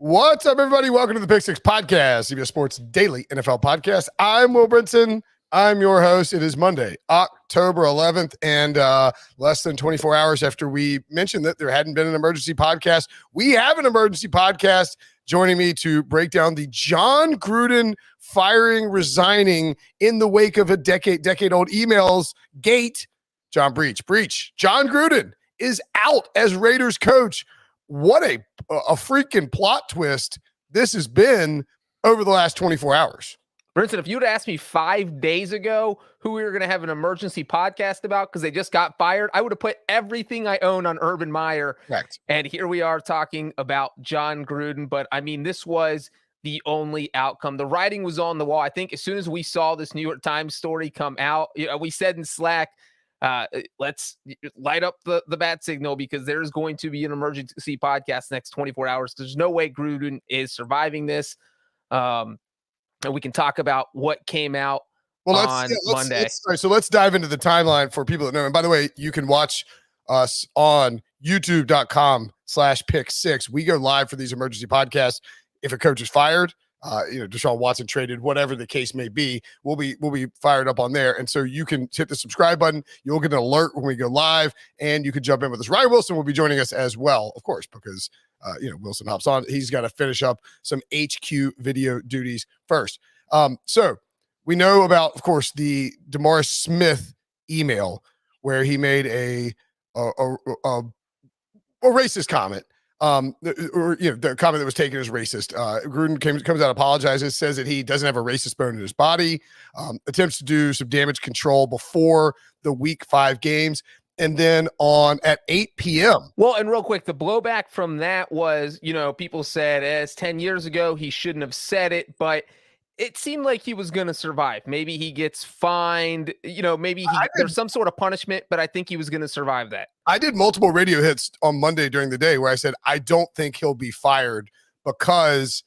What's up, everybody? Welcome to the Pick Six Podcast, CBS Sports Daily NFL Podcast. I'm Will Brinson. I'm your host. It is Monday, October 11th, and less than 24 hours after we mentioned that there hadn't been an emergency podcast, we have an emergency podcast. Joining me to break down the Jon Gruden firing, resigning in the wake of a decade-old emails gate, Jon Breech. Breech, Jon Gruden is out as Raiders coach. What a freaking plot twist this has been over the last 24 hours. Brinson, if you'd asked me 5 days ago who we were going to have an emergency podcast about because they just got fired, I would have put everything I own on Urban Meyer. Correct. And here we are talking about Jon Gruden. But, I mean, this was the only outcome. The writing was on the wall. I think as soon as we saw this New York Times story come out, we said in Slack, let's light up the bat signal because there's going to be an emergency podcast next 24 hours. There's no way Gruden is surviving this. And we can talk about what came out on Monday. So let's dive into the timeline for people that know. And by the way, you can watch us on youtube.com/pick6. We go live for these emergency podcasts. If a coach is fired, Deshaun Watson traded, whatever the case may be, we'll be fired up on there. And so you can hit the subscribe button. You'll get an alert when we go live, and you can jump in with us. Ryan Wilson will be joining us as well, of course, because Wilson hops on. He's got to finish up some HQ video duties first. So we know about, of course, the DeMaurice Smith email where he made a racist comment. The comment that was taken as racist. Gruden comes out, apologizes, says that he doesn't have a racist bone in his body, attempts to do some damage control before the Week 5 games. And then at 8 p.m. Well, and real quick, the blowback from that was, people said it's 10 years ago, he shouldn't have said it, but it seemed like he was going to survive. Maybe he gets fined, maybe there's some sort of punishment, but I think he was going to survive that. I did multiple radio hits on Monday during the day where I said, I don't think he'll be fired because,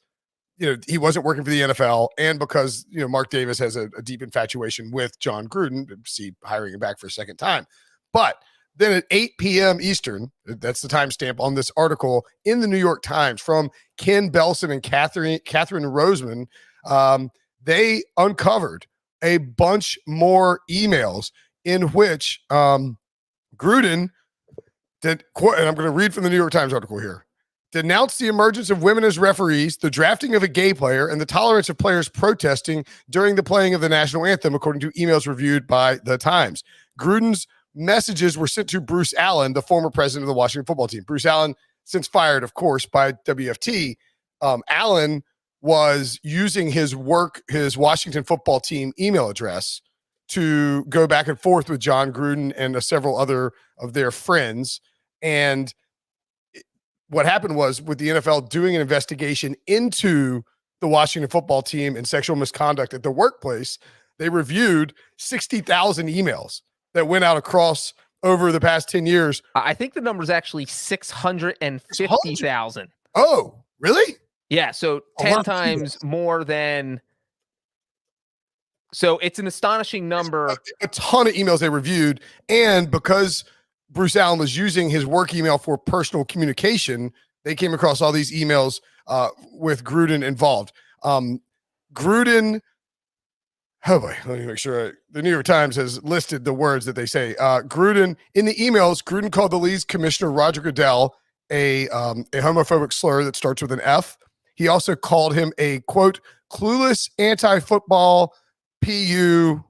he wasn't working for the NFL and because, Mark Davis has a deep infatuation with Jon Gruden, see hiring him back for a second time. But then at 8 p.m. Eastern, that's the timestamp on this article in the New York Times from Ken Belson and Catherine Roseman, they uncovered a bunch more emails in which Gruden did, and I'm going to read from the New York Times article here, denounced the emergence of women as referees, the drafting of a gay player, and the tolerance of players protesting during the playing of the national anthem, according to emails reviewed by the Times. Gruden's messages were sent to Bruce Allen, the former president of the Washington football team. Bruce Allen, since fired, of course, by WFT, Allen was using his Washington football team email address to go back and forth with Jon Gruden and several other of their friends. And what happened was, with the NFL doing an investigation into the Washington football team and sexual misconduct at the workplace, they reviewed 60,000 emails that went out across over the past 10 years. I think the number is actually 650,000. Oh, really? Yeah, so 10 times more than. So it's an astonishing number. A ton of emails they reviewed. And because Bruce Allen was using his work email for personal communication, they came across all these emails with Gruden involved. Gruden. Oh boy, let me make sure. The New York Times has listed the words that they say. Gruden, in the emails, Gruden called the league's commissioner, Roger Goodell, a homophobic slur that starts with an F. He also called him a, quote, clueless anti-football PUSSY.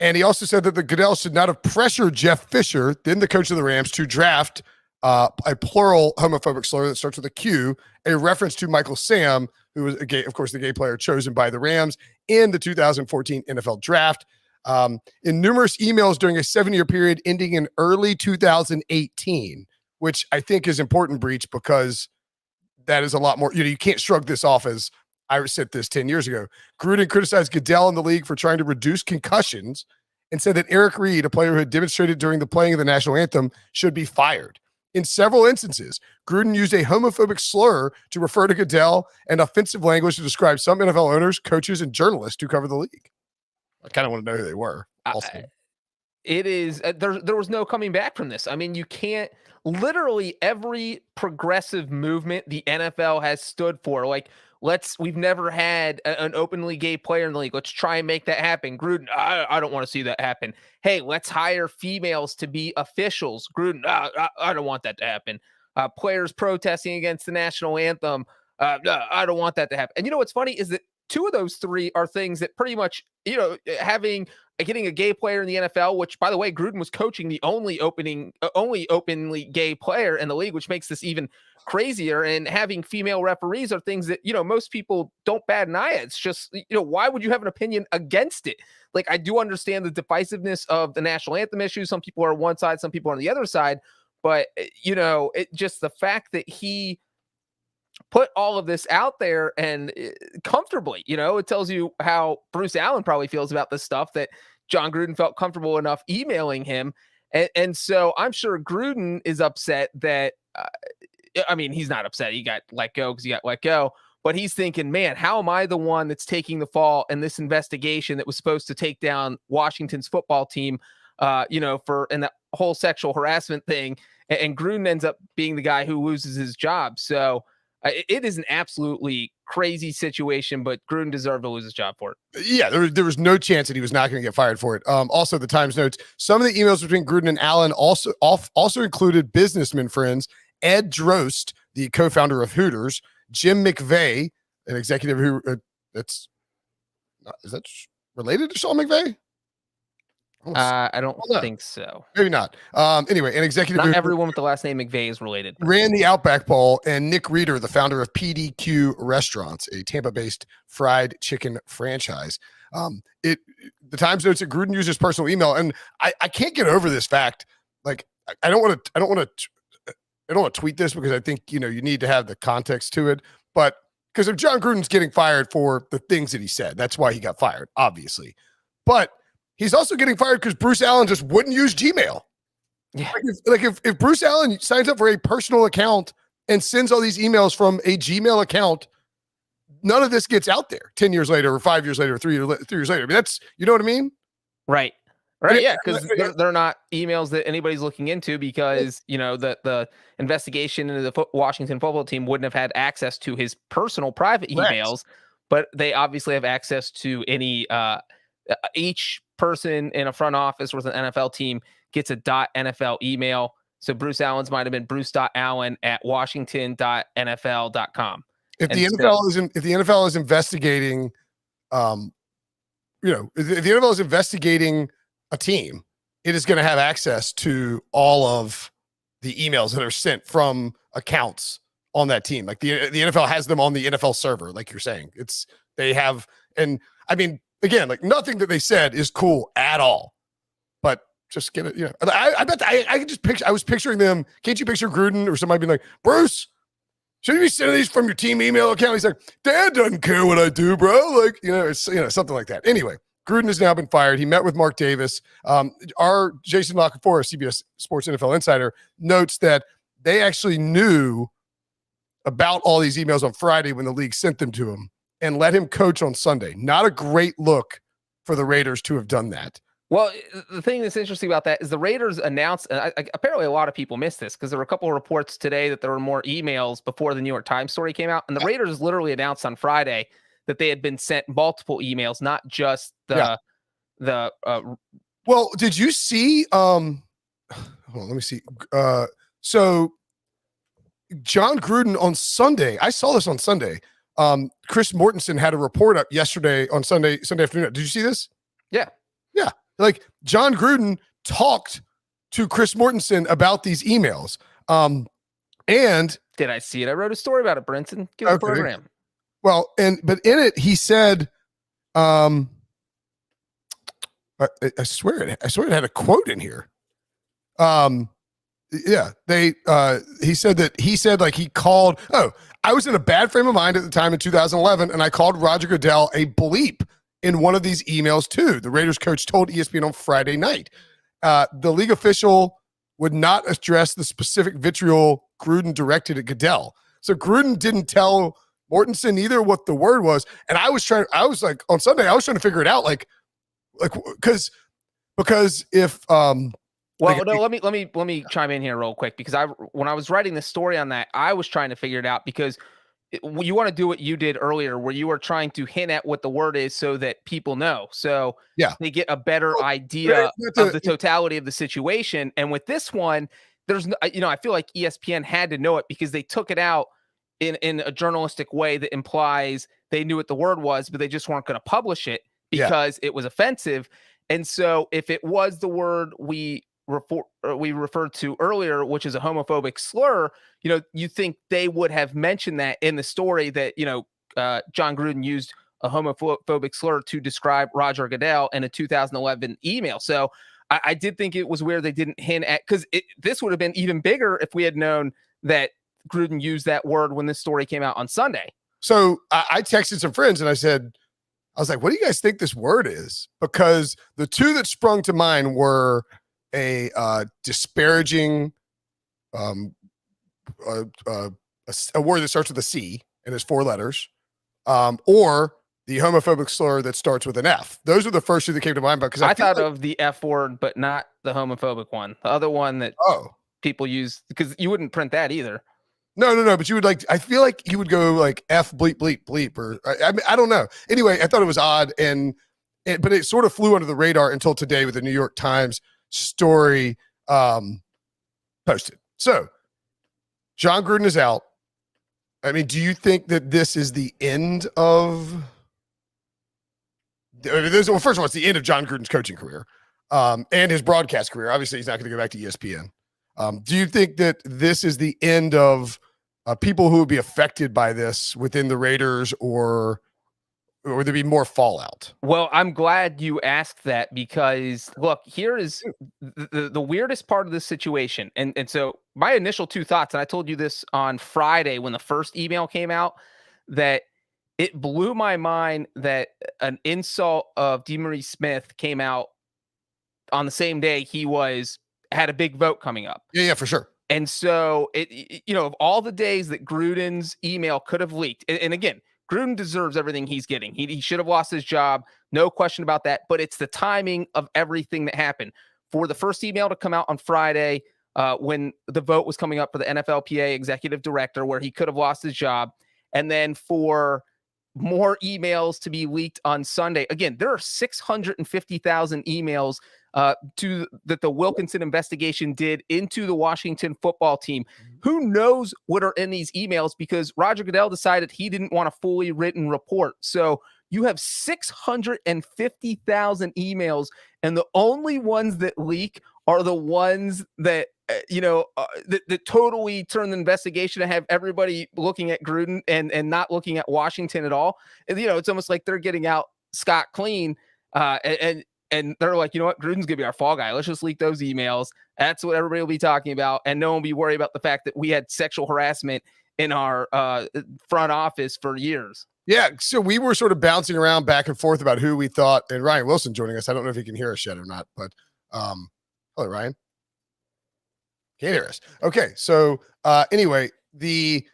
And he also said that the Goodell should not have pressured Jeff Fisher, then the coach of the Rams, to draft a plural homophobic slur that starts with a Q, a reference to Michael Sam, who was, of course, the gay player chosen by the Rams in the 2014 NFL draft. In numerous emails during a 7-year period ending in early 2018, which I think is important, Breech, because that is a lot more. You can't shrug this off as I said this 10 years ago. Gruden criticized Goodell and the league for trying to reduce concussions and said that Eric Reed, a player who had demonstrated during the playing of the national anthem, should be fired. In several instances, Gruden used a homophobic slur to refer to Goodell and offensive language to describe some NFL owners, coaches, and journalists who cover the league. I kind of want to know who they were. Also. It is there was no coming back from this. I mean, you can't literally every progressive movement the NFL has stood for. Like, we've never had an openly gay player in the league. Let's try and make that happen. Gruden, I don't want to see that happen. Hey, let's hire females to be officials. Gruden, I don't want that to happen. Players protesting against the national anthem. No, I don't want that to happen. And you know what's funny is that two of those three are things that pretty much, getting a gay player in the NFL, which, by the way, Gruden was coaching the only openly gay player in the league, which makes this even crazier. And having female referees are things that, most people don't bat an eye at. It's just, why would you have an opinion against it? Like, I do understand the divisiveness of the national anthem issue. Some people are on one side, some people are on the other side. But, it just the fact that he put all of this out there and comfortably, it tells you how Bruce Allen probably feels about this stuff, that Jon Gruden felt comfortable enough emailing him. And so I'm sure Gruden is upset that, he's not upset. He got let go because he got let go, but he's thinking, man, how am I the one that's taking the fall in this investigation that was supposed to take down Washington's football team, in the whole sexual harassment thing. And Gruden ends up being the guy who loses his job. So it is an absolutely crazy situation, but Gruden deserved to lose his job for it. Yeah, there was no chance that he was not going to get fired for it. Also, the Times notes some of the emails between Gruden and Allen also included businessman friends Ed Drost, the co-founder of Hooters, Jim McVeigh, an executive who is that related to Sean McVay? I don't think so. Maybe not. Anyway, an executive. Not everyone with the last name McVay is related. Ran the Outback Bowl, and Nick Reeder, the founder of PDQ Restaurants, a Tampa-based fried chicken franchise. The Times notes that Gruden used his personal email, and I can't get over this fact. Like, I don't want to tweet this because I think you need to have the context to it. But because if Jon Gruden's getting fired for the things that he said, that's why he got fired, obviously. But he's also getting fired because Bruce Allen just wouldn't use Gmail. Yeah. If Bruce Allen signs up for a personal account and sends all these emails from a Gmail account, none of this gets out there 10 years later or 5 years later or 3 years later. I mean, that's, you know what I mean? Right. Yeah. Because they're not emails that anybody's looking into because, the investigation into the Washington football team wouldn't have had access to his personal private emails, but they obviously have access to any, each person in a front office with an NFL team gets a .NFL email. So Bruce Allen's might have been bruce.allen@washington.nfl.com. If the NFL is investigating, if the NFL is investigating a team, it is going to have access to all of the emails that are sent from accounts on that team. Like the NFL has them on the NFL server, like you're saying. Again, like nothing that they said is cool at all, but just get it. I bet I could just picture. I was picturing them. Can't you picture Gruden or somebody being like, Bruce, should you be sending these from your team email account? He's like, Dad doesn't care what I do, bro. Like, it's something like that. Anyway, Gruden has now been fired. He met with Mark Davis. Our Jason Lockenfor, CBS Sports NFL Insider, notes that they actually knew about all these emails on Friday when the league sent them to him, and let him coach on Sunday. Not a great look for the Raiders to have done that. Well, the thing that's interesting about that is the Raiders announced, apparently a lot of people missed this because there were a couple of reports today that there were more emails before the New York Times story came out. And the Raiders literally announced on Friday that they had been sent multiple emails, not just well, did you see, hold on, let me see. So Jon Gruden on Sunday, I saw this on Sunday. Chris Mortensen had a report up yesterday on Sunday afternoon. Did you see this? Yeah. Like Jon Gruden talked to Chris Mortensen about these emails. And did I see it? I wrote a story about it, Brinson. Give the program. Well, but in it, he said, I swear it had a quote in here. He said like he called, I was in a bad frame of mind at the time in 2011, and I called Roger Goodell a bleep in one of these emails too. The Raiders coach told ESPN on Friday night. The league official would not address the specific vitriol Gruden directed at Goodell. So Gruden didn't tell Mortensen either what the word was. And on Sunday, I was trying to figure it out. Because if Well, no, let me chime in here real quick, because when I was writing the story on that, I was trying to figure it out, because you want to do what you did earlier, where you were trying to hint at what the word is so that people know. So Yeah. they get a better idea of the totality of the situation. And with this one, there's no, I feel like ESPN had to know it, because they took it out in a journalistic way that implies they knew what the word was, but they just weren't going to publish it because it was offensive. And so if it was the word we referred to earlier, which is a homophobic slur, you think they would have mentioned that in the story, that, Jon Gruden used a homophobic slur to describe Roger Goodell in a 2011 email. So I did think it was weird they didn't hint at, because this would have been even bigger if we had known that Gruden used that word when this story came out on Sunday. So I texted some friends and I was like, what do you guys think this word is? Because the two that sprung to mind were a disparaging a word that starts with a C and is 4 letters, or the homophobic slur that starts with an F. Those are the first two that came to mind. Because I thought of the F word, but not the homophobic one. The other one that people use, because you wouldn't print that either. No. But you would I feel like you would go like F bleep bleep bleep, or I don't know. Anyway, I thought it was odd, but it sort of flew under the radar until today with the New York Times story posted. So Jon Gruden is out. I mean, do you think that this is the end of? Well, first of all, it's the end of Jon Gruden's coaching career and his broadcast career. Obviously, he's not going to go back to ESPN. Do you think that this is the end of people who would be affected by this within the Raiders, or would there be more fallout? Well, I'm glad you asked that, because look, here is the weirdest part of this situation. And so my initial 2 thoughts, and I told you this on Friday when the first email came out, that it blew my mind that an insult of DeMaurice Smith came out on the same day he had a big vote coming up. Yeah, for sure. And so of all the days that Gruden's email could have leaked, and again, Gruden deserves everything he's getting. He should have lost his job, no question about that. But it's the timing of everything that happened. For the first email to come out on Friday, when the vote was coming up for the NFLPA executive director, where he could have lost his job, and then for more emails to be leaked on Sunday. Again, there are 650,000 emails that the Wilkinson investigation did into the Washington football team. Who knows what are in these emails, because Roger Goodell decided he didn't want a fully written report. So you have 650,000 emails, and the only ones that leak are the ones that that totally turn the investigation to have everybody looking at Gruden and not looking at Washington at all. And, it's almost like they're getting out scot clean. And they're like, you know what, Gruden's gonna be our fall guy. Let's just leak those emails. That's what everybody will be talking about, and no one will be worried about the fact that we had sexual harassment in our front office for years. Yeah, so we were sort of bouncing around back and forth about who we thought. And Ryan Wilson joining us. I don't know if he can hear us yet or not, but hello, Ryan. Can't hear us. Okay, so anyway, we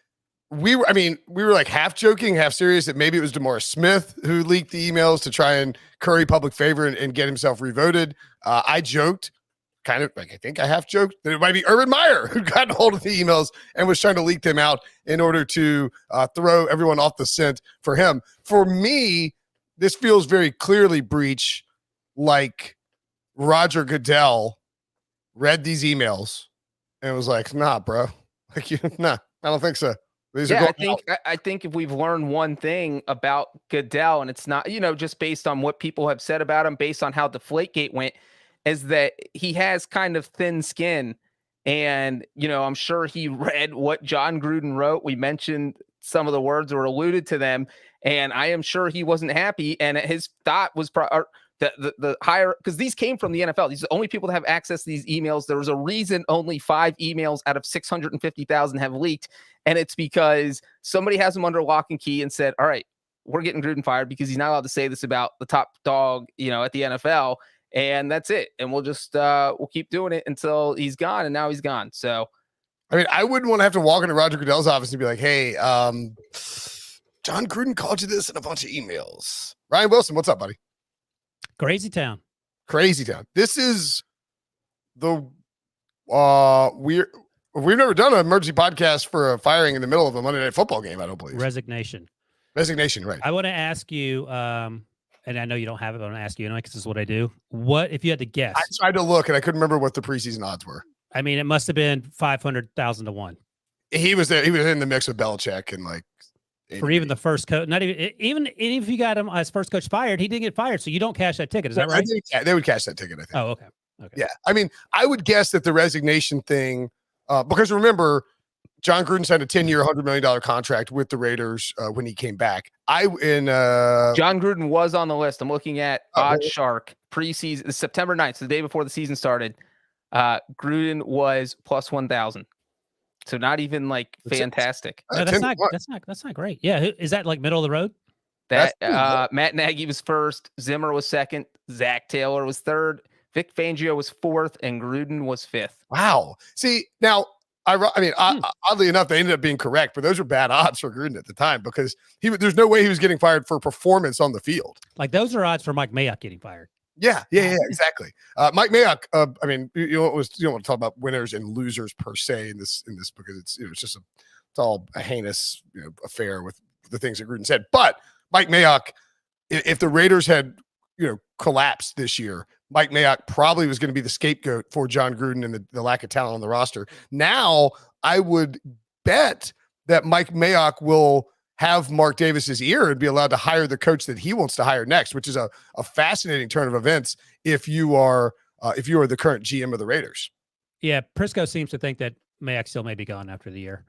were like half joking, half serious that maybe it was DeMaurice Smith who leaked the emails to try and curry public favor and get himself revoted. I joked, kind of like, I think I half joked that it might be Urban Meyer who got a hold of the emails and was trying to leak them out in order to throw everyone off the scent for him. For me, this feels very clearly, Breech, like Roger Goodell read these emails and was like, nah, bro. Nah, I don't think so. I think if we've learned one thing about Goodell, and it's not, just based on what people have said about him, based on how Deflategate went, is that he has kind of thin skin. And, I'm sure he read what Jon Gruden wrote. We mentioned some of the words or alluded to them, and I am sure he wasn't happy. And his thought was the higher, because these came from the NFL. These are the only people that have access to these emails. There was a reason only 5 emails out of 650,000 have leaked. And it's because somebody has them under lock and key and said, all right, we're getting Gruden fired because he's not allowed to say this about the top dog, at the NFL. And that's it. And we'll just, we'll keep doing it until he's gone. And now he's gone. So, I wouldn't want to have to walk into Roger Goodell's office and be like, hey, Jon Gruden called you this in a bunch of emails. Ryan Wilson, what's up, buddy? Crazy town. This is the We've never done an emergency podcast for a firing in the middle of a Monday Night Football game. I don't believe. Resignation, right? I want to ask you, and I know you don't have it, but I want to ask you anyway because this is what I do. What if you had to guess? I tried to look and I couldn't remember what the preseason odds were. I mean, it must have been 500,000 to 1. He was there. He was in the mix with Belichick and like for even the first coach. Not even if you got him as first coach fired, he didn't get fired, so you don't cash that ticket. Is that right? They would cash that ticket, I think. Oh, okay. Yeah, I mean, I would guess that the resignation thing, because remember, Jon Gruden signed a 10-year, $100 million contract with the Raiders when he came back. Jon Gruden was on the list. I'm looking at OddsShark preseason, September 9th, so the day before the season started. Gruden was plus 1,000. So not even like fantastic. No, that's not great. Yeah, is that like middle of the road? That Matt Nagy was first, Zimmer was second, Zach Taylor was third, Vic Fangio was fourth, and Gruden was fifth. Wow. See, now oddly enough, they ended up being correct, but those were bad odds for Gruden at the time because there's no way he was getting fired for performance on the field. Like those are odds for Mike Mayock getting fired. Yeah, exactly. Mike Mayock. I mean, you don't want to talk about winners and losers per se in this because it's it's all a heinous affair with the things that Gruden said. But Mike Mayock, if the Raiders had collapsed this year, Mike Mayock probably was going to be the scapegoat for Jon Gruden and the lack of talent on the roster. Now, I would bet that Mike Mayock will have Mark Davis's ear and be allowed to hire the coach that he wants to hire next, which is a fascinating turn of events if you are the current GM of the Raiders. Yeah, Prisco seems to think that Mayock still may be gone after the year.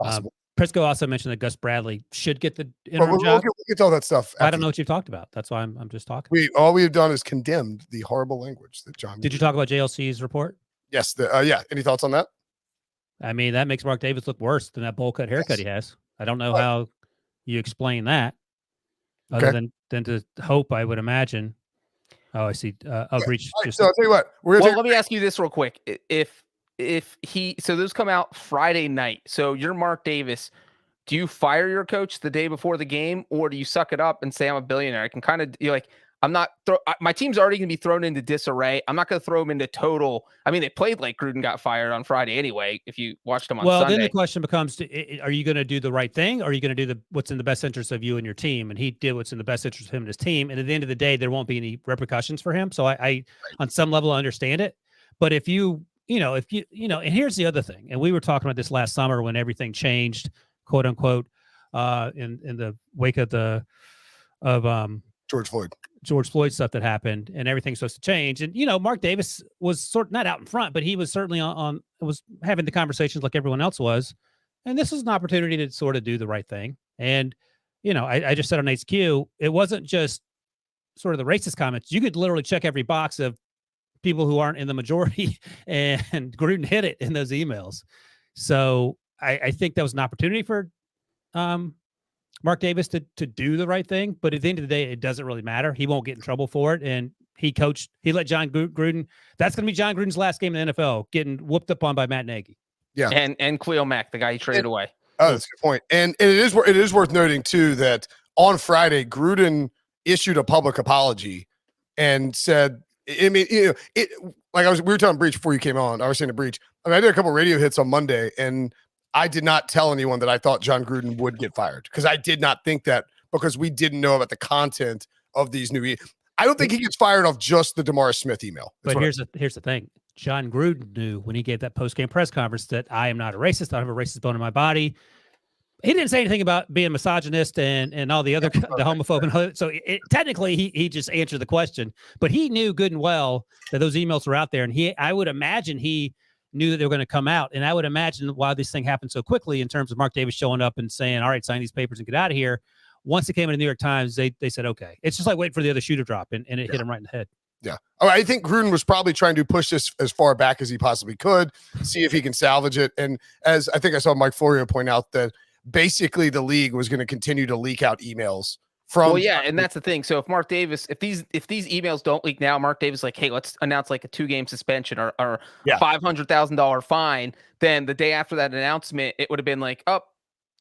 Prisco also mentioned that Gus Bradley should get the interim job. We'll get to all that stuff. I don't know what you've talked about. That's why I'm just talking. All we've done is condemned the horrible language that John. Did you talk about JLC's report? Yes. Yeah. Any thoughts on that? I mean, that makes Mark Davis look worse than that bowl cut haircut he has. I don't know how you explain that other than to hope, I would imagine. Oh, I see. Breech. Right, so I'll tell you what. Let me ask you this real quick. So those come out Friday night. So you're Mark Davis. Do you fire your coach the day before the game, or do you suck it up and say I'm a billionaire? I can kind of I'm not. My team's already going to be thrown into disarray. I'm not going to throw them into total. I mean, they played like Gruden got fired on Friday anyway. If you watched them on Sunday. Then the question becomes: are you going to do the right thing, or are you going to do what's in the best interest of you and your team? And he did what's in the best interest of him and his team. And at the end of the day, there won't be any repercussions for him. So I on some level, I understand it. But if you and here's the other thing. And we were talking about this last summer when everything changed, quote unquote, in the wake of George Floyd stuff that happened, and everything's supposed to change. And Mark Davis was sort of not out in front, but he was certainly was having the conversations like everyone else was. And this was an opportunity to sort of do the right thing. And I just said on HQ, it wasn't just sort of the racist comments. You could literally check every box of people who aren't in the majority, and Gruden hit it in those emails. So I think that was an opportunity for Mark Davis to do the right thing, but at the end of the day, it doesn't really matter. He won't get in trouble for it. And he let Jon Gruden, that's going to be Jon Gruden's last game in the NFL, getting whooped up on by Matt Nagy. Yeah. And Khalil Mack, the guy he traded away. Oh, that's a good point. And it is worth noting too, that on Friday, Gruden issued a public apology and said, I mean, we were telling Breech before you came on, I was saying to Breech, I did a couple radio hits on Monday, and I did not tell anyone that I thought Jon Gruden would get fired because I did not think that, because we didn't know about the content of these new. I don't think he gets fired off just the DeMaurice Smith email. But here's the thing: Jon Gruden knew when he gave that post-game press conference that I am not a racist. I don't have a racist bone in my body. He didn't say anything about being misogynist and all the other the homophobic. So technically he just answered the question, but he knew good and well that those emails were out there, and I would imagine he knew that they were going to come out. And I would imagine why this thing happened so quickly in terms of Mark Davis showing up and saying, all right, sign these papers and get out of here. Once it came in the New York Times, they said, okay. It's just like waiting for the other shoe to drop, and it hit him right in the head. Yeah. I think Gruden was probably trying to push this as far back as he possibly could, see if he can salvage it. And as I think I saw Mike Florio point out, that basically the league was going to continue to leak out emails from. Well, yeah, and that's the thing. So if Mark Davis, if these emails don't leak now, Mark Davis like, hey, let's announce like a 2-game suspension or $500,000 fine. Then the day after that announcement, it would have been like,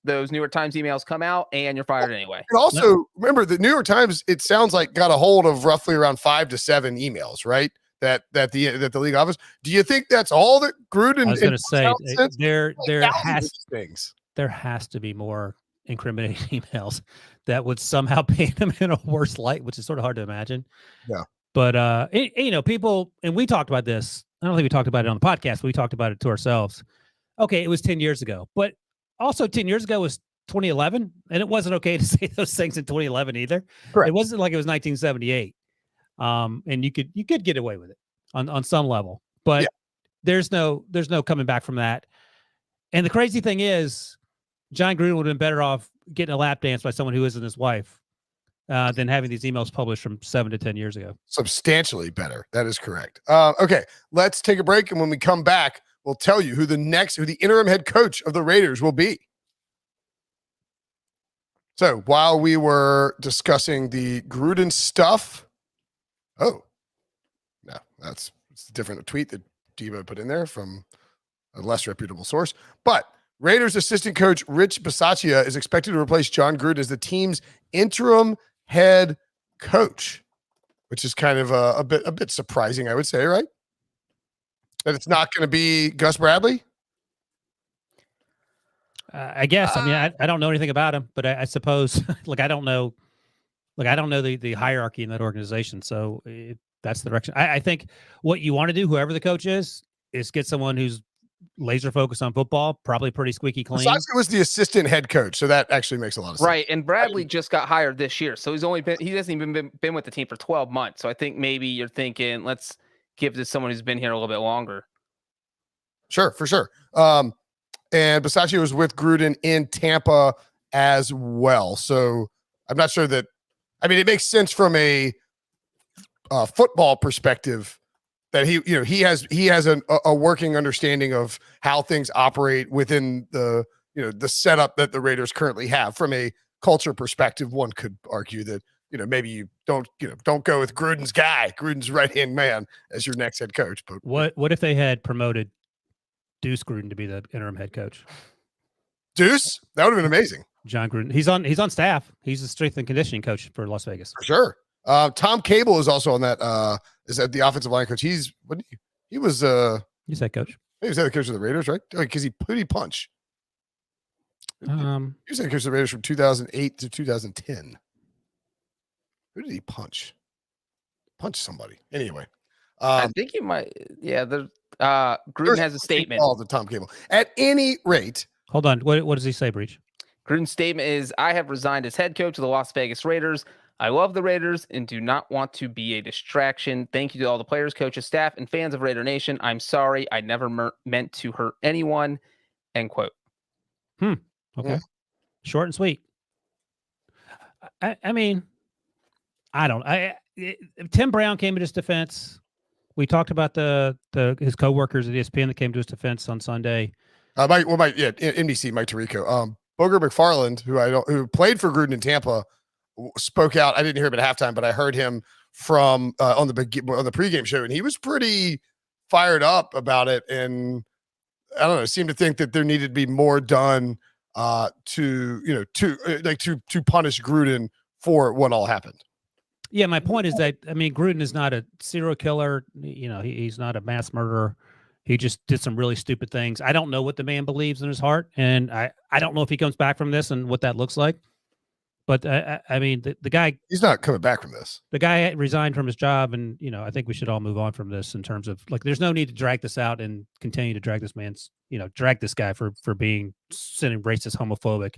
those New York Times emails come out and you're fired anyway. And also, remember, the New York Times, it sounds like got a hold of roughly around 5 to 7 emails, right? that the league offers. Do you think that's all that Gruden? I was going to say there things. There has to be more incriminating emails that would somehow paint him in a worse light, which is sort of hard to imagine. Yeah. But people, and we talked about this. I don't think we talked about it on the podcast, but we talked about it to ourselves. Okay, it was 10 years ago, but also 10 years ago was 2011, and it wasn't okay to say those things in 2011 either. Correct. It wasn't like it was 1978. And you could get away with it on some level, but there's no coming back from that. And the crazy thing is, Jon Gruden would have been better off getting a lap dance by someone who isn't his wife than having these emails published from 7 to 10 years ago. Substantially better. That is correct. Okay, let's take a break, and when we come back, we'll tell you who the interim head coach of the Raiders will be. So while we were discussing the Gruden stuff, it's a different tweet that Debo put in there from a less reputable source. But Raiders assistant coach Rich Bisaccia is expected to replace Jon Gruden as the team's interim head coach, which is kind of a bit surprising, I would say, right? That it's not going to be Gus Bradley. I guess. I mean, I don't know anything about him, but I suppose, I don't know the hierarchy in that organization. So that's the direction. I think what you want to do, whoever the coach is get someone who's laser focused on football, probably pretty squeaky clean. Bisaccia was the assistant head coach, so that actually makes a lot of sense. Right, and Bradley just got hired this year, so he hasn't even been with the team for 12 months. So I think maybe you're thinking, let's give this someone who's been here a little bit longer. Sure, for sure. And Bisaccia was with Gruden in Tampa as well. So I'm not sure that, I mean, it makes sense from a football perspective that he has a working understanding of how things operate within the setup that the Raiders currently have. From a culture perspective, one could argue that, maybe you don't go with Gruden's right-hand man as your next head coach. But what if they had promoted Deuce Gruden to be the interim head coach? Deuce? That would have been amazing. Jon Gruden. He's on staff. He's the strength and conditioning coach for Las Vegas. For sure. Tom Cable is also on that. Is that the offensive line coach? He was he's head coach. He was head coach of the Raiders, right? Because he punch. He was head coach of the Raiders from 2008 to 2010. Who did he punch? Punch somebody. Anyway. I think you might. Yeah, Gruden has a statement. All the Tom Cable. At any rate. Hold on. What does he say, Breech? Gruden's statement is, I have resigned as head coach of the Las Vegas Raiders. I love the Raiders and do not want to be a distraction. Thank you to all the players, coaches, staff, and fans of Raider Nation. I'm sorry. I never meant to hurt anyone. End quote. Okay. Yeah. Short and sweet. I mean, Tim Brown came to his defense. We talked about his coworkers at ESPN that came to his defense on Sunday. NBC, Mike Tirico. Booger McFarland, who played for Gruden in Tampa, spoke out. I didn't hear him at halftime, but I heard him from on the pregame show, and he was pretty fired up about it. And I don't know, seemed to think that there needed to be more done to punish Gruden for what all happened. Yeah, my point is that, I mean, Gruden is not a serial killer. He's not a mass murderer. He just did some really stupid things. I don't know what the man believes in his heart, and I don't know if he comes back from this and what that looks like. But I mean, the guy, he's not coming back from this. The guy resigned from his job, and I think we should all move on from this in terms of there's no need to drag this out and continue to drag this guy for sending racist, homophobic,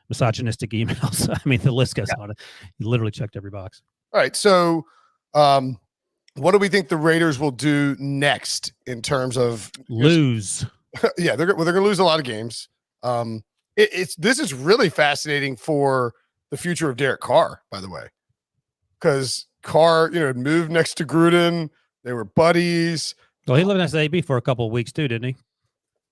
misogynistic emails. I mean, the list goes on. He literally checked every box. All right, so what do we think the Raiders will do next in terms of lose? Yeah, they're going to lose a lot of games. This is really fascinating for the future of Derek Carr, by the way, because Carr, moved next to Gruden. They were buddies. Well, he lived next to AB for a couple of weeks too, didn't he?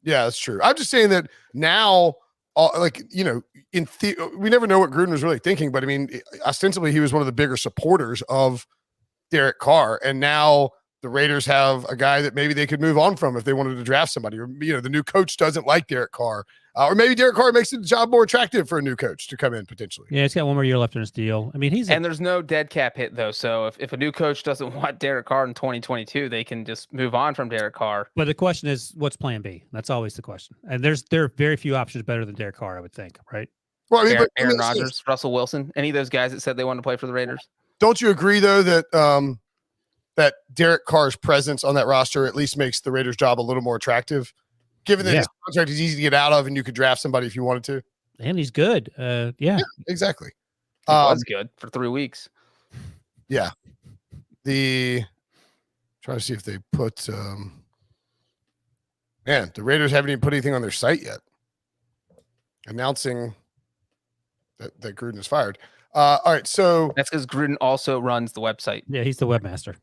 Yeah, that's true. I'm just saying that now, we never know what Gruden was really thinking, but I mean, ostensibly he was one of the bigger supporters of Derek Carr, and now the Raiders have a guy that maybe they could move on from if they wanted to draft somebody. Or the new coach doesn't like Derek Carr. Or maybe Derek Carr makes the job more attractive for a new coach to come in potentially. Yeah, he's got one more year left in his deal. I mean, and there's no dead cap hit though. So if a new coach doesn't want Derek Carr in 2022, they can just move on from Derek Carr. But the question is, what's plan B? That's always the question. And there are very few options better than Derek Carr, I would think, right? Well, I mean, Aaron Rodgers, Russell Wilson, any of those guys that said they wanted to play for the Raiders. Don't you agree though that that Derek Carr's presence on that roster at least makes the Raiders' job a little more attractive, given that his contract is easy to get out of and you could draft somebody if you wanted to? And he's good. Yeah, exactly. He was good for 3 weeks. Yeah. Trying to see if they put man, the Raiders haven't even put anything on their site yet announcing that Gruden is fired. All right, so that's because Gruden also runs the website. Yeah, he's the webmaster.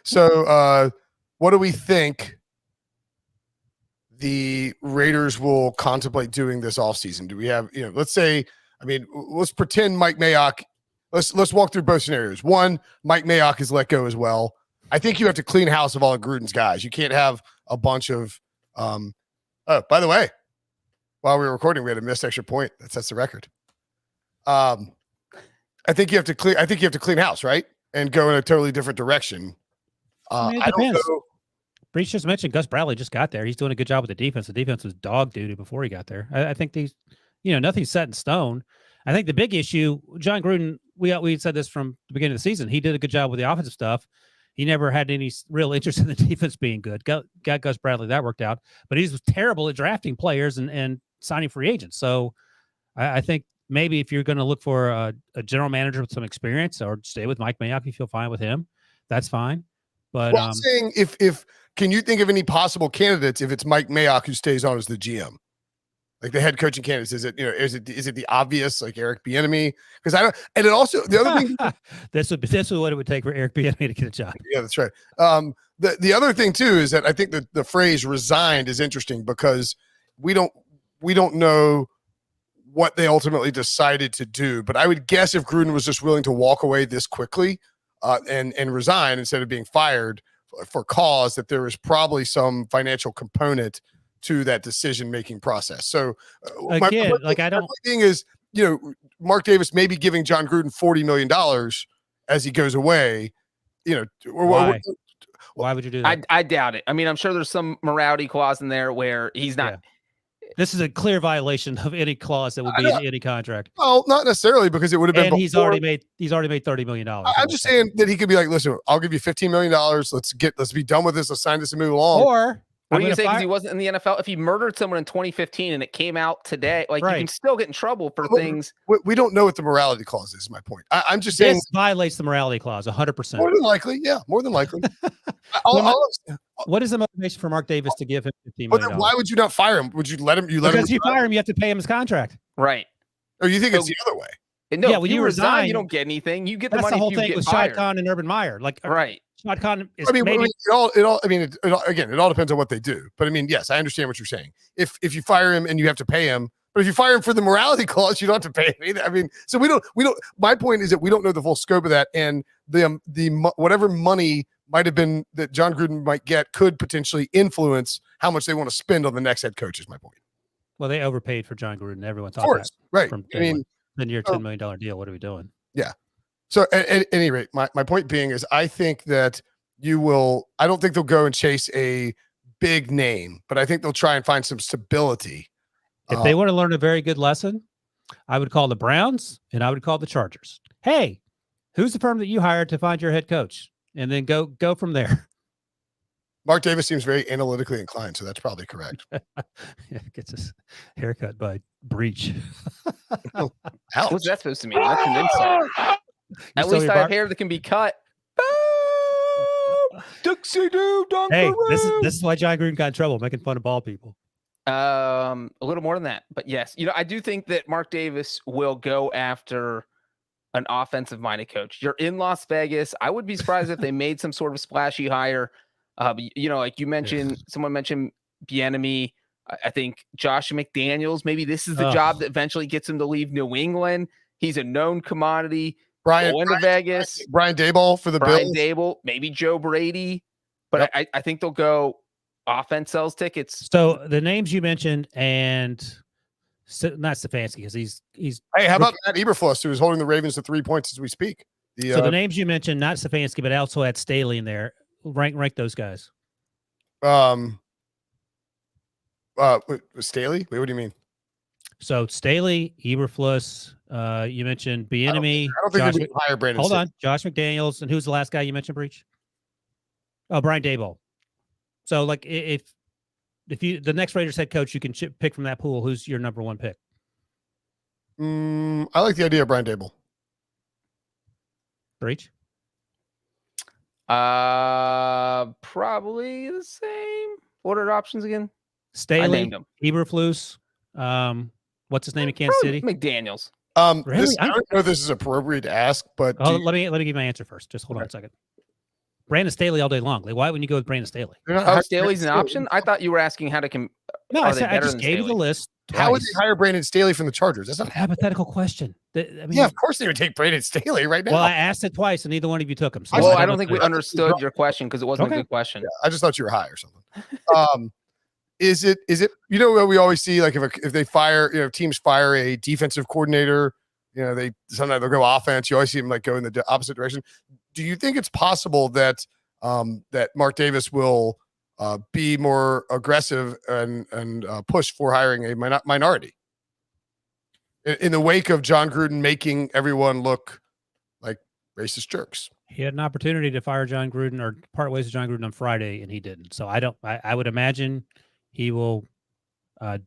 So what do we think the Raiders will contemplate doing this offseason? Do we have, let's say, I mean, let's pretend Mike Mayock, let's walk through both scenarios. One, Mike Mayock is let go as well. I think you have to clean house of all of Gruden's guys. You can't have a bunch of oh, by the way, while we were recording, we had a missed extra point. That sets the record. I think you have to clean house, right? And go in a totally different direction. I mean, it depends. Breech just mentioned Gus Bradley just got there. He's doing a good job with the defense. The defense was dog doo-doo before he got there. I think these, nothing's set in stone. I think the big issue, Jon Gruden, we said this from the beginning of the season. He did a good job with the offensive stuff. He never had any real interest in the defense being good. Got Gus Bradley, that worked out. But he was terrible at drafting players and signing free agents. So I think maybe if you're going to look for a general manager with some experience, or stay with Mike Mayock, you feel fine with him, that's fine. But I'm saying if can you think of any possible candidates if it's Mike Mayock who stays on as the GM, like the head coaching candidates? Is it is it the obvious like Eric Bieniemy? Because I don't, and it also the other thing this is what it would take for Eric Bieniemy to get a job. Yeah, that's right. The other thing too is that I think that the phrase "resigned" is interesting because we don't know what they ultimately decided to do. But I would guess if Gruden was just willing to walk away this quickly and resign instead of being fired for cause, that there was probably some financial component to that decision-making process. So again, my thing is, Mark Davis may be giving Jon Gruden $40 million as he goes away. Why would you do that? I doubt it. I mean, I'm sure there's some morality clause in there where he's not. Yeah. This is a clear violation of any clause that would be in any contract. Well, not necessarily, because it would have been. And he's already made $30 million. I'm just saying that he could be like, listen, I'll give you $15 million. Let's be done with this. Let's sign this and move along. Or what do you say? Because he wasn't in the NFL. If he murdered someone in 2015 and it came out today, you can still get in trouble for things. We don't know what the morality clause is. My point. I'm just saying this violates the morality clause 100%. More than likely, yeah, more than likely. What is the motivation for Mark Davis to give him $15 million? Why would you not fire him? Would you let him? Because you fire him, you have to pay him his contract. Right. Or you think it's the other way? No, yeah, when you resign, you don't get anything. You get the money. That's the whole thing with Shad Khan and Urban Meyer. Right. Shad Khan is. It all depends on what they do. But I mean, yes, I understand what you're saying. If you fire him and you have to pay him, but if you fire him for the morality clause, you don't have to pay him either. I mean, so we don't. My point is that we don't know the full scope of that, and the whatever money might have been that Jon Gruden might get could potentially influence how much they want to spend on the next head coach. Is my point. Well, they overpaid for Jon Gruden. Everyone thought that. Right. I mean, then your $10 million deal. What are we doing? Yeah. So at any rate, my point being is I think that I don't think they'll go and chase a big name, but I think they'll try and find some stability. If they want to learn a very good lesson, I would call the Browns and I would call the Chargers. Hey, who's the firm that you hired to find your head coach? And then go from there. Mark Davis seems very analytically inclined, so that's probably correct. Yeah, gets his haircut by Breech. What's that supposed to mean? That's an insult. At least I have hair that can be cut. Dixie doo, hey, this is why Jon Gruden got in trouble, making fun of bald people. A little more than that, but yes, I do think that Mark Davis will go after an offensive-minded coach. You're in Las Vegas. I would be surprised if they made some sort of splashy hire. Like you mentioned, someone mentioned Bieniemy. I think Josh McDaniels. Maybe this is the job that eventually gets him to leave New England. He's a known commodity. Brian Daboll for the Bills. Brian Daboll, maybe Joe Brady. But I think they'll go offense sells tickets. So the names you mentioned and not Stefanski, because he's. Hey, how about Matt Eberflus, who is holding the Ravens to 3 points as we speak? So the names you mentioned, not Stefanski, but I also had Staley in there. Rank those guys. Staley? Wait, what do you mean? So Staley, Eberflus, you mentioned Bieniemy. I don't think we hire Brandon. Hold on, Josh McDaniels, and who's the last guy you mentioned, Breech? Oh, Brian Daboll. So, like, if you the next Raiders head coach, you can pick from that pool. Who's your number one pick? I like the idea of Brian Daboll. Breech? Probably the same. What are the options again? Staley, Eberflus. What's his name in Kansas City? McDaniels. Really? I don't know if this is appropriate to ask, but let me give you my answer first. Just hold on a second. Brandon Staley all day long. Like, why wouldn't you go with Brandon Staley? Oh, Staley's an option? I thought you were asking how to No, I just gave you the list. Twice. How would they hire Brandon Staley from the Chargers? That's not a hypothetical question. Yeah, of course they would take Brandon Staley right now. Well, I asked it twice, and neither one of you took him. So I don't think we understood your question because it wasn't a good question. Yeah, I just thought you were high or something. Is it you know what we always see, like if they fire, if teams fire a defensive coordinator, they sometimes they'll go offense. You always see them like go in the opposite direction. Do you think it's possible that that Mark Davis will be more aggressive and push for hiring a minority in the wake of Jon Gruden making everyone look like racist jerks? He had an opportunity to fire Jon Gruden or part ways with Jon Gruden on Friday, and he didn't. So I would imagine he will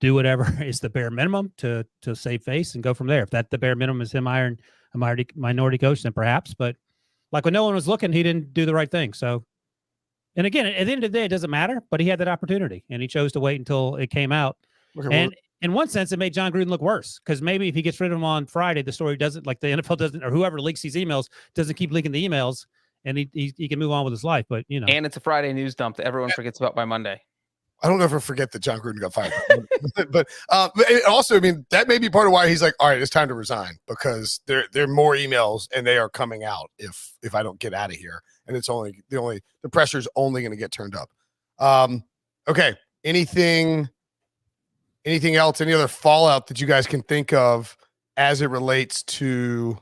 do whatever is the bare minimum to save face and go from there. If the bare minimum is him hiring a minority coach, then perhaps. But like when no one was looking, he didn't do the right thing. So, and again, at the end of the day, it doesn't matter. But he had that opportunity, and he chose to wait until it came out. Okay, and in one sense, it made Jon Gruden look worse because maybe if he gets rid of him on Friday, the story doesn't, like the NFL doesn't, or whoever leaks these emails doesn't keep leaking the emails, and he can move on with his life. But and it's a Friday news dump that everyone forgets about by Monday. I don't ever forget that Jon Gruden got fired. but also, I mean, that may be part of why he's like, all right, it's time to resign because there are more emails and they are coming out if I don't get out of here. And it's the pressure's only going to get turned up. Okay. Anything else? Any other fallout that you guys can think of as it relates to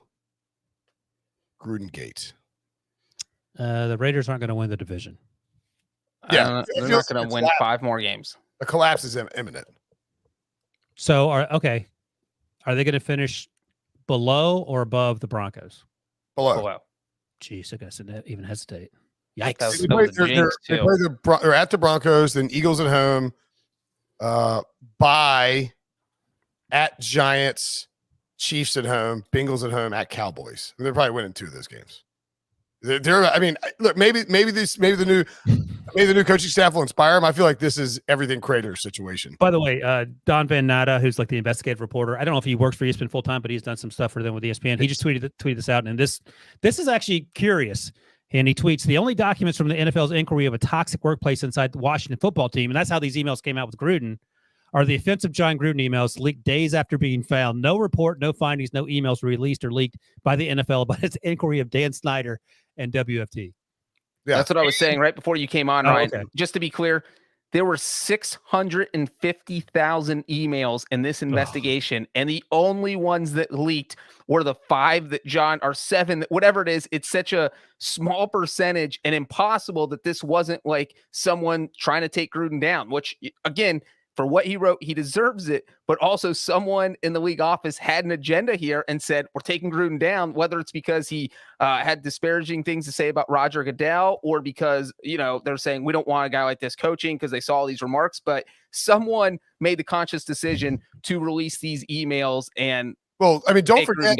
Gruden-gate? The Raiders aren't going to win the division. Yeah, they're not going to win 5 more games. The collapse is imminent. So, are they going to finish below or above the Broncos? Below. Jeez, I guess I didn't even hesitate. Yikes! They're at the Broncos, then Eagles at home, bye at Giants, Chiefs at home, Bengals at home, at Cowboys. They're probably winning 2 of those games. I mean, look, maybe the new coaching staff will inspire him. I feel like this is everything Crater's situation. By the way, Don Van Natta, who's like the investigative reporter, I don't know if he works for ESPN full time, but he's done some stuff for them with ESPN. He just tweeted this out, and this is actually curious. And he tweets, the only documents from the NFL's inquiry of a toxic workplace inside the Washington football team, and that's how these emails came out with Gruden, are the offensive Jon Gruden emails leaked days after being found. No report, no findings, no emails released or leaked by the NFL about its inquiry of Dan Snyder and WFT. Yeah, that's what I was saying right before you came on, Ryan. Okay. Just to be clear, there were 650,000 emails in this investigation, and the only ones that leaked were the 5 that John, or 7, whatever it is. It's such a small percentage and impossible that this wasn't like someone trying to take Gruden down, which, again, for what he wrote, he deserves it, but also someone in the league office had an agenda here and said, we're taking Gruden down, whether it's because he had disparaging things to say about Roger Goodell or because, they're saying we don't want a guy like this coaching because they saw these remarks, but someone made the conscious decision to release these emails. And well, I mean, don't forget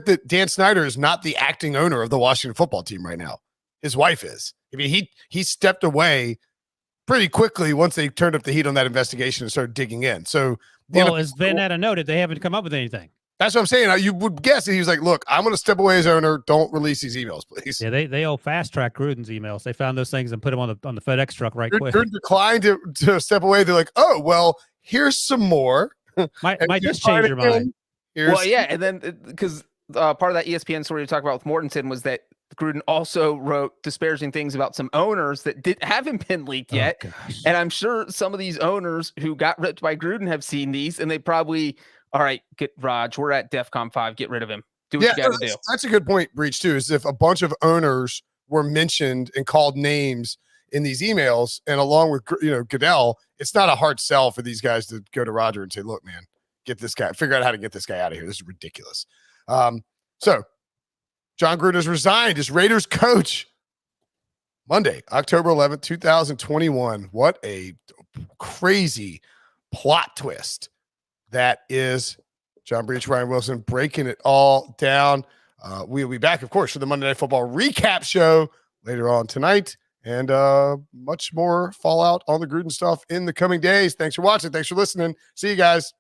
that Dan Snyder is not the acting owner of the Washington football team right now. His wife is. I mean, he stepped away pretty quickly once they turned up the heat on that investigation and started digging in. So, as Van Natta noted, they haven't come up with anything. That's what I'm saying. You would guess that he was like, look, I'm going to step away as owner. Don't release these emails, please. Yeah, they all fast track Gruden's emails. They found those things and put them on the FedEx truck quick. Gruden declined to step away. They're like, oh, well, here's some more. Might just change your mind. And then because part of that ESPN story you talk about with Mortensen was that Gruden also wrote disparaging things about some owners that haven't been leaked yet. Oh, gosh. And I'm sure some of these owners who got ripped by Gruden have seen these, and they probably, all right, get Raj, we're at DEFCON 5, get rid of him. Do what you got to do. That's a good point, Breech, too, is if a bunch of owners were mentioned and called names in these emails, and along with, Goodell, it's not a hard sell for these guys to go to Roger and say, look, man, get this guy, figure out how to get this guy out of here. This is ridiculous. So Jon Gruden has resigned as Raiders coach Monday, October 11th, 2021. What a crazy plot twist that is. John Breech, Ryan Wilson breaking it all down. We'll be back, of course, for the Monday Night Football recap show later on tonight, and much more fallout on the Gruden stuff in the coming days. Thanks for watching. Thanks for listening. See you guys.